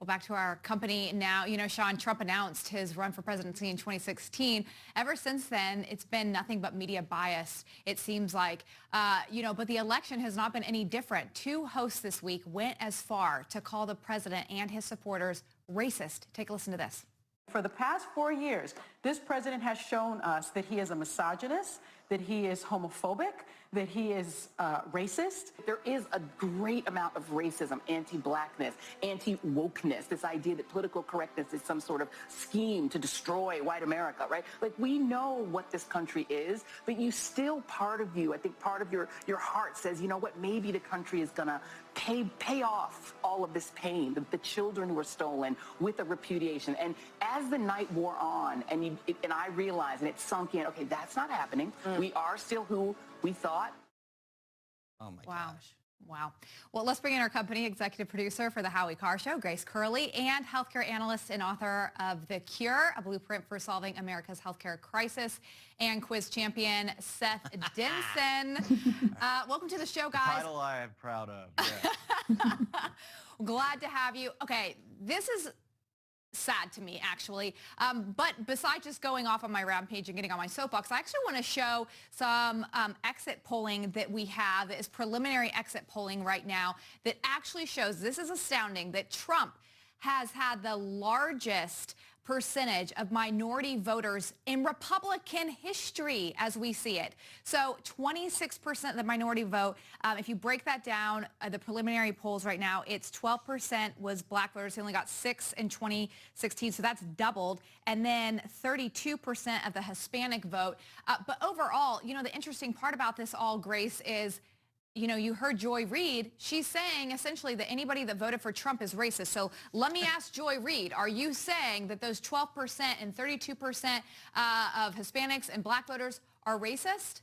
back to our company now. You know, Sean, Trump announced his run for presidency in 2016. Ever since then, it's been nothing but media bias, it seems like. But the election has not been any different. Two hosts this week went as far to call the president and his supporters racist. Take a listen to this. For the past 4 years, this president has shown us that he is a misogynist, that he is homophobic, that he is racist. There is a great amount of racism, anti-blackness, anti-wokeness, this idea that political correctness is some sort of scheme to destroy white America, right? Like, we know what this country is, but you still, part of you, I think part of your heart says, you know what, maybe the country is gonna pay off all of this pain, the children who were stolen, with a repudiation. And as the night wore on, and I realized, and it sunk in, okay, that's not happening. We are still who we thought. Oh my Wow. gosh. Wow. Well, let's bring in our company executive producer for the Howie Carr Show, Grace Curley, and healthcare analyst and author of The Cure, a blueprint for solving America's healthcare crisis, and quiz champion, Seth Denson. Welcome to the show, guys. Title I am proud of. Yeah. Glad to have you. Okay, this is sad to me, actually. But besides just going off on my rampage and getting on my soapbox, I actually want to show some exit polling that we have, that is preliminary exit polling right now, that actually shows, this is astounding, that Trump has had the largest percentage of minority voters in Republican history as we see it. So 26% of the minority vote. If you break that down, the preliminary polls right now, it's 12% was black voters. He only got 6 in 2016, so that's doubled. And then 32% of the Hispanic vote. But overall, you know, the interesting part about this all, Grace, is, you know, you heard Joy Reid. She's saying essentially that anybody that voted for Trump is racist. So let me ask Joy Reid, are you saying that those 12% and 32% of Hispanics and black voters are racist?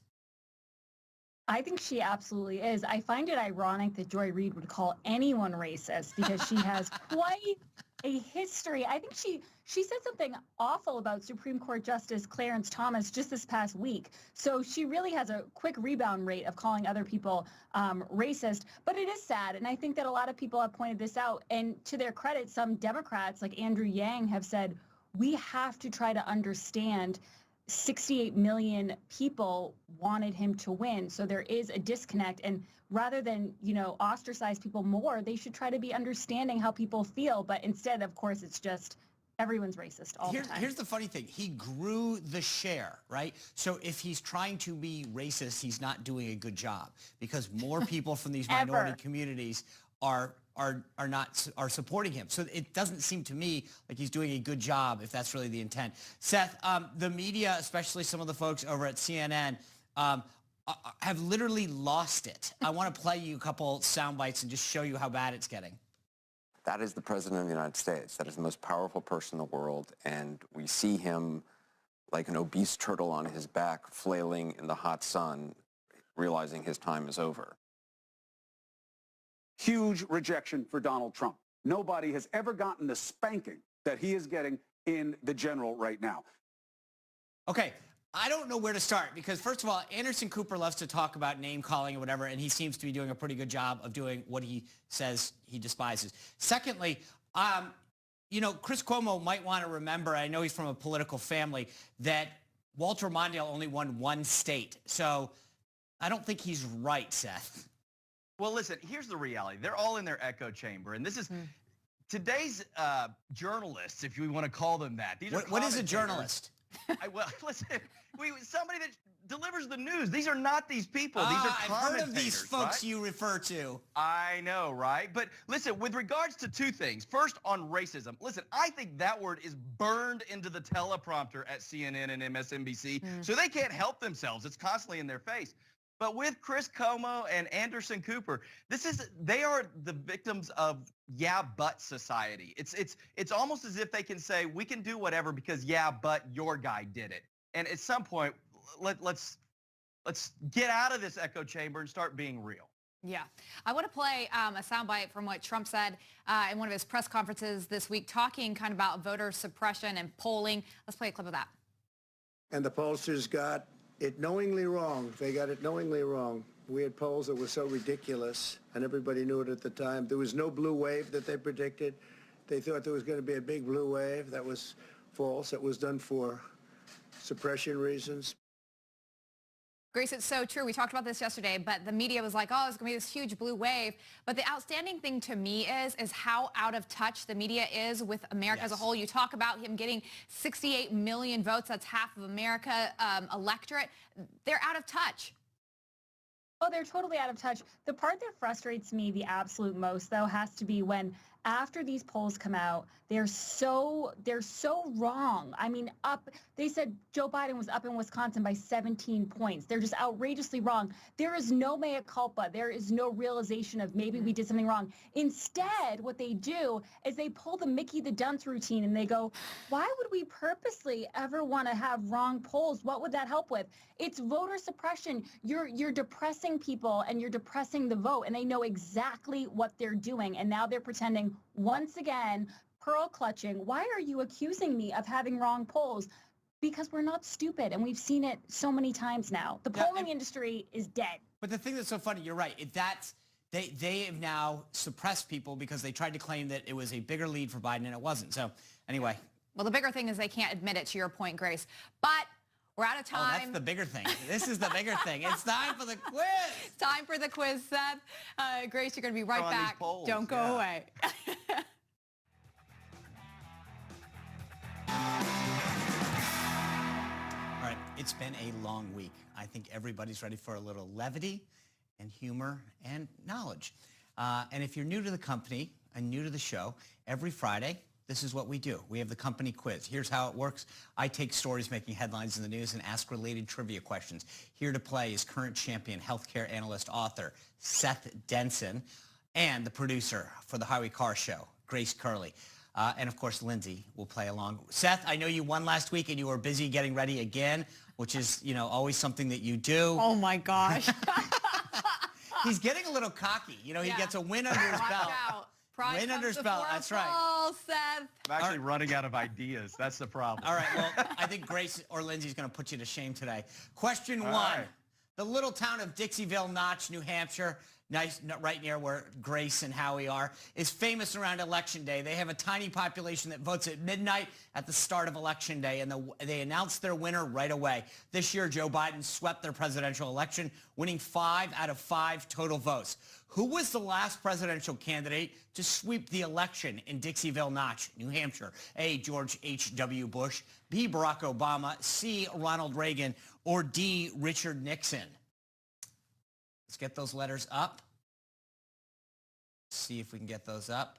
I think she absolutely is. I find it ironic that Joy Reid would call anyone racist because she has quite a history. I think she said something awful about Supreme Court Justice Clarence Thomas just this past week. So she really has a quick rebound rate of calling other people racist. But it is sad. And I think that a lot of people have pointed this out. And to their credit, some Democrats like Andrew Yang have said, we have to try to understand 68 million people wanted him to win. So there is a disconnect. And rather than, you know, ostracize people more, they should try to be understanding how people feel. But instead, of course, it's just everyone's racist all the time. Here's the funny thing. He grew the share, right? So if he's trying to be racist, he's not doing a good job because more people from these minority communities are supporting him. So it doesn't seem to me like he's doing a good job if that's really the intent. Seth, the media, especially some of the folks over at CNN, have literally lost it. I want to play you a couple sound bites and just show you how bad it's getting. That is the president of the United States. That is the most powerful person in the world. And we see him like an obese turtle on his back, flailing in the hot sun, realizing his time is over. Huge rejection for Donald Trump. Nobody has ever gotten the spanking that he is getting in the general right now. Okay, I don't know where to start because, first of all, Anderson Cooper loves to talk about name calling or whatever, and he seems to be doing a pretty good job of doing what he says he despises. Secondly, you know, Chris Cuomo might want to remember, I know he's from a political family, that Walter Mondale only won one state. So I don't think he's right, Seth. Well, listen, here's the reality. They're all in their echo chamber, and this is today's journalists, if you want to call them that. These are what is a journalist? Well, listen, somebody that delivers the news. These are not these people. These are commentators. I've heard of these folks, right? you refer to. I know, right? But listen, with regards to two things. First, on racism. Listen, I think that word is burned into the teleprompter at CNN and MSNBC, so they can't help themselves. It's constantly in their face. But with Chris Cuomo and Anderson Cooper, they are the victims of yeah, but society. It's almost as if they can say, we can do whatever because yeah, but your guy did it. And at some point, let's get out of this echo chamber and start being real. Yeah. I want to play a soundbite from what Trump said in one of his press conferences this week, talking kind of about voter suppression and polling. Let's play a clip of that. And the pollsters got it knowingly wrong. They got it knowingly wrong. We had polls that were so ridiculous, and everybody knew it at the time. There was no blue wave that they predicted. They thought there was going to be a big blue wave. That was false. It was done for suppression reasons. Grace, it's so true. We talked about this yesterday, but the media was like, oh, it's going to be this huge blue wave. But the outstanding thing to me is how out of touch the media is with America as a whole. You talk about him getting 68 million votes. That's half of America electorate. They're out of touch. Oh, they're totally out of touch. The part that frustrates me the absolute most, though, has to be when after these polls come out, they're so wrong. I mean, they said Joe Biden was up in Wisconsin by 17 points. They're just outrageously wrong. There is no mea culpa. There is no realization of maybe we did something wrong. Instead, what they do is they pull the Mickey the Dunce routine and they go, why would we purposely ever want to have wrong polls? What would that help with? It's voter suppression. You're depressing people and you're depressing the vote, and they know exactly what they're doing. And now they're pretending once again, pearl clutching. Why are you accusing me of having wrong polls? Because we're not stupid, and we've seen it so many times now. The polling industry is dead. But the thing that's so funny, you're right. They have now suppressed people because they tried to claim that it was a bigger lead for Biden, and it wasn't. So anyway. Well, the bigger thing is they can't admit it, to your point, Grace. But we're out of time. Oh, that's the bigger thing. This is the bigger thing. It's time for the quiz. It's time for the quiz, Seth. Grace, you're going to be right back. Polls, Don't go away. All right, it's been a long week. I think everybody's ready for a little levity and humor and knowledge. And if you're new to the company and new to the show, every Friday, this is what we do. We have the company quiz. Here's how it works. I take stories making headlines in the news and ask related trivia questions. Here to play is current champion healthcare analyst author Seth Denson and the producer for the Highway Car Show, Grace Curley. And of course, Lyndsay will play along. Seth, I know you won last week and you were busy getting ready again, which is, always something that you do. Oh my gosh. He's getting a little cocky. He gets a win under his belt. Win under his belt, that's right. Seth. I'm actually running out of ideas. That's the problem. All right, well, I think Grace or Lyndsay's going to put you to shame today. Question one. Right. The little town of Dixieville Notch, New Hampshire, nice, right near where Grace and Howie are, is famous around Election Day. They have a tiny population that votes at midnight at the start of Election Day, and they announced their winner right away. This year, Joe Biden swept their presidential election, winning 5 out of 5 total votes. Who was the last presidential candidate to sweep the election in Dixieville Notch, New Hampshire? A, George H.W. Bush, B, Barack Obama, C, Ronald Reagan, or D, Richard Nixon? Let's get those letters up. See if we can get those up.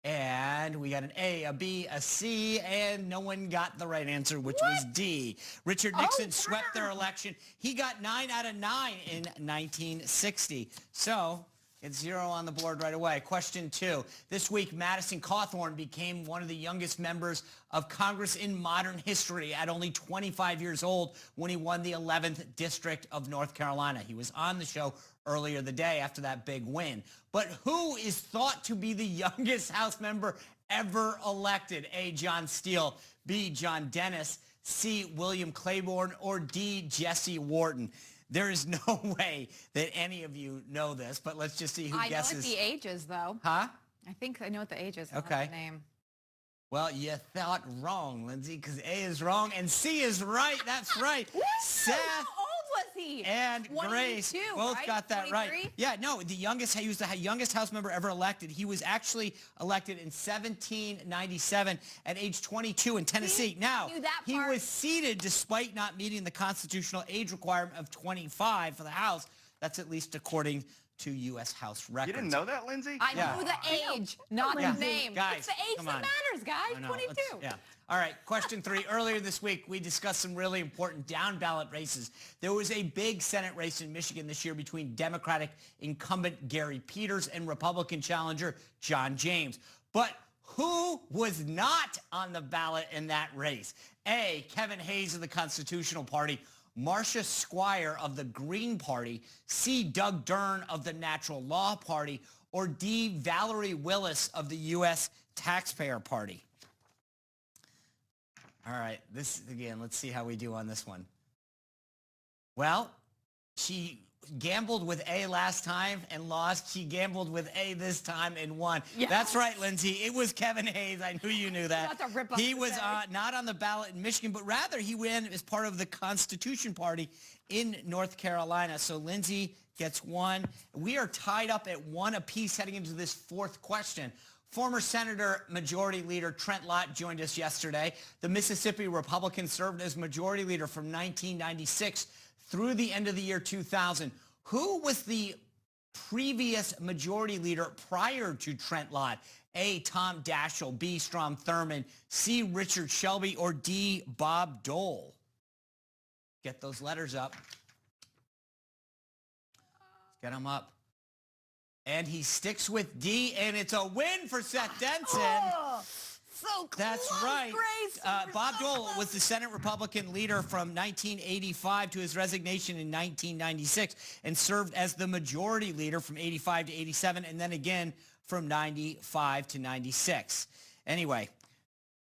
And we got an A, a B, a C, and no one got the right answer, which was D. Richard Nixon swept their election. He got 9 out of 9 in 1960. So it's 0 on the board right away. Question 2. This week, Madison Cawthorn became one of the youngest members of Congress in modern history at only 25 years old when he won the 11th District of North Carolina. He was on the show earlier the day after that big win. But who is thought to be the youngest House member ever elected? A, John Steele, B, John Dennis, C, William Claiborne, or D, Jesse Wharton? There is no way that any of you know this, but let's just see who guesses. I know what the age is, though. Huh? I think I know what the age is. Okay. The name. Well, you thought wrong, Lyndsay, because A is wrong and C is right. That's right. Seth. How old was he? And Grace both got that 23? right. Yeah, no, he was the youngest House member ever elected. He was actually elected in 1797 at age 22 in Tennessee. Now, he was seated despite not meeting the constitutional age requirement of 25 for the House. That's at least according to U.S. House records. You didn't know that, Lyndsay? I know the age, not the name. Guys, it's the age that matters, guys. 22. Yeah. All right, question 3. Earlier this week, we discussed some really important down-ballot races. There was a big Senate race in Michigan this year between Democratic incumbent Gary Peters and Republican challenger John James. But who was not on the ballot in that race? A, Kevin Hayes of the Constitutional Party, Marcia Squire of the Green Party, C, Doug Dern of the Natural Law Party, or D, Valerie Willis of the U.S. Taxpayer Party? All right, let's see how we do on this one. Well, she gambled with A last time and lost. She gambled with A this time and won. Yes. That's right, Lyndsay. It was Kevin Hayes. I knew you knew that. Not to rip off He the was day. not on the ballot in Michigan, but rather he ran as part of the Constitution Party in North Carolina. So Lyndsay gets one. We are tied up at 1 apiece heading into this 4th question. Former Senator Majority Leader Trent Lott joined us yesterday. The Mississippi Republican served as Majority Leader from 1996 through the end of the year 2000. Who was the previous Majority Leader prior to Trent Lott? A, Tom Daschle, B, Strom Thurmond, C, Richard Shelby, or D, Bob Dole? Get those letters up. Get them up. And he sticks with D, and it's a win for Seth Denson. Oh, so close, That's right. Grace. Bob Dole was the Senate Republican leader from 1985 to his resignation in 1996 and served as the Majority Leader from 85 to 87 and then again from 95 to 96. Anyway,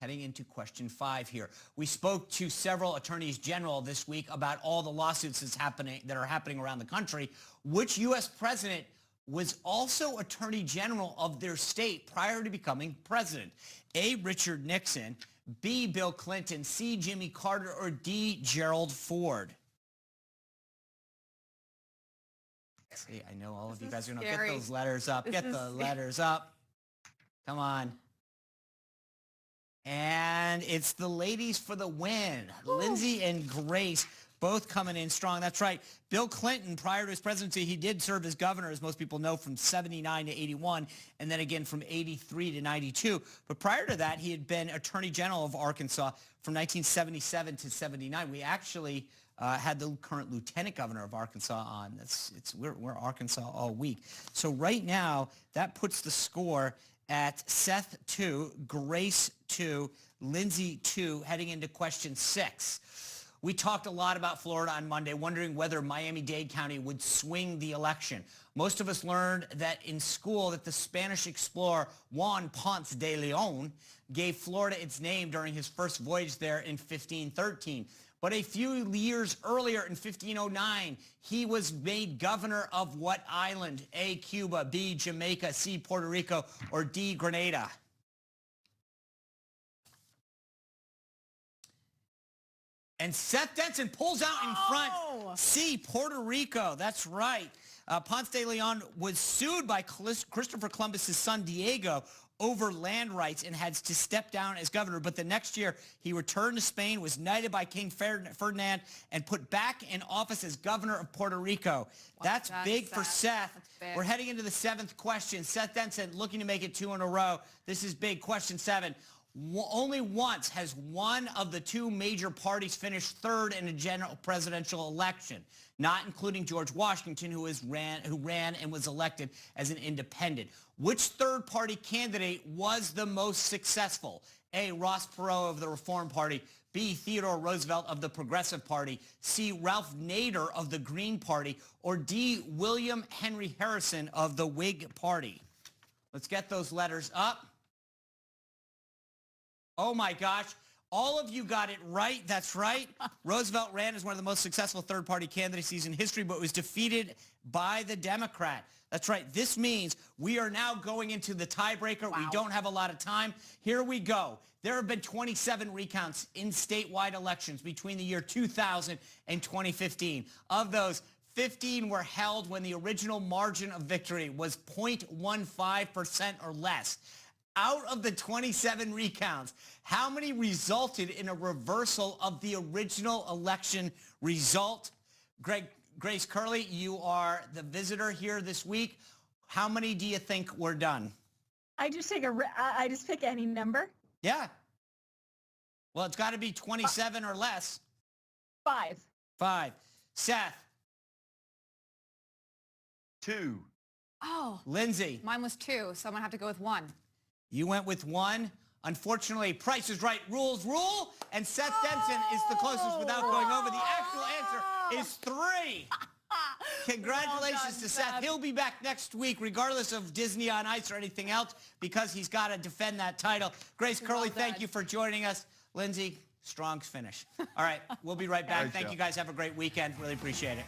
heading into question 5 here. We spoke to several attorneys general this week about all the lawsuits that are happening around the country. Which U.S. president was also Attorney General of their state prior to becoming president? A, Richard Nixon, B, Bill Clinton, C, Jimmy Carter, or D, Gerald Ford? See, I know all of you guys are going to get those letters up. Get the letters up. Come on. And it's the ladies for the win. Lyndsay and Grace both coming in strong. That's right. Bill Clinton, prior to his presidency, he did serve as governor, as most people know, from 79 to 81, and then again from 83 to 92. But prior to that, he had been Attorney General of Arkansas from 1977 to 79. We actually had the current Lieutenant Governor of Arkansas on. We're Arkansas all week. So right now, that puts the score at Seth 2, Grace 2, Lyndsay 2, heading into question 6. We talked a lot about Florida on Monday, wondering whether Miami-Dade County would swing the election. Most of us learned that in school that the Spanish explorer Juan Ponce de Leon gave Florida its name during his first voyage there in 1513. But a few years earlier in 1509, he was made governor of what island? A, Cuba, B, Jamaica, C, Puerto Rico, or D, Grenada? And Seth Denson pulls out in front. C, Puerto Rico. That's right. Ponce de Leon was sued by Christopher Columbus's son Diego over land rights and had to step down as governor. But the next year, he returned to Spain, was knighted by King Ferdinand, and put back in office as governor of Puerto Rico. That's big for Seth. We're heading into the 7th question. Seth Denson looking to make it 2 in a row. This is big. Question 7. Only once has one of the 2 major parties finished 3rd in a general presidential election, not including George Washington, who ran and was elected as an independent. Which 3rd party candidate was the most successful? A, Ross Perot of the Reform Party, B, Theodore Roosevelt of the Progressive Party, C, Ralph Nader of the Green Party, or D, William Henry Harrison of the Whig Party? Let's get those letters up. Oh, my gosh. All of you got it right. That's right. Roosevelt ran as one of the most successful third-party candidacies in history, but was defeated by the Democrat. That's right. This means we are now going into the tiebreaker. Wow. We don't have a lot of time. Here we go. There have been 27 recounts in statewide elections between the year 2000 and 2015. Of those, 15 were held when the original margin of victory was 0.15% or less. Out of the 27 recounts, how many resulted in a reversal of the original election result? Grace Curley, you are the visitor here this week. How many do you think were done? I just pick any number. Yeah. Well, it's got to be 27 or less. 5. 5. Seth. 2. Oh. Lyndsay. Mine was 2, so I'm going to have to go with 1. You went with 1. Unfortunately, Price is Right rules rule, and Seth Denson is the closest without going over. The actual answer is 3. Congratulations to Seth. He'll be back next week, regardless of Disney on Ice or anything else, because he's got to defend that title. Grace Curley, thank you for joining us. Lyndsay, strong finish. All right, we'll be right back. Thank you guys. Have a great weekend. Really appreciate it.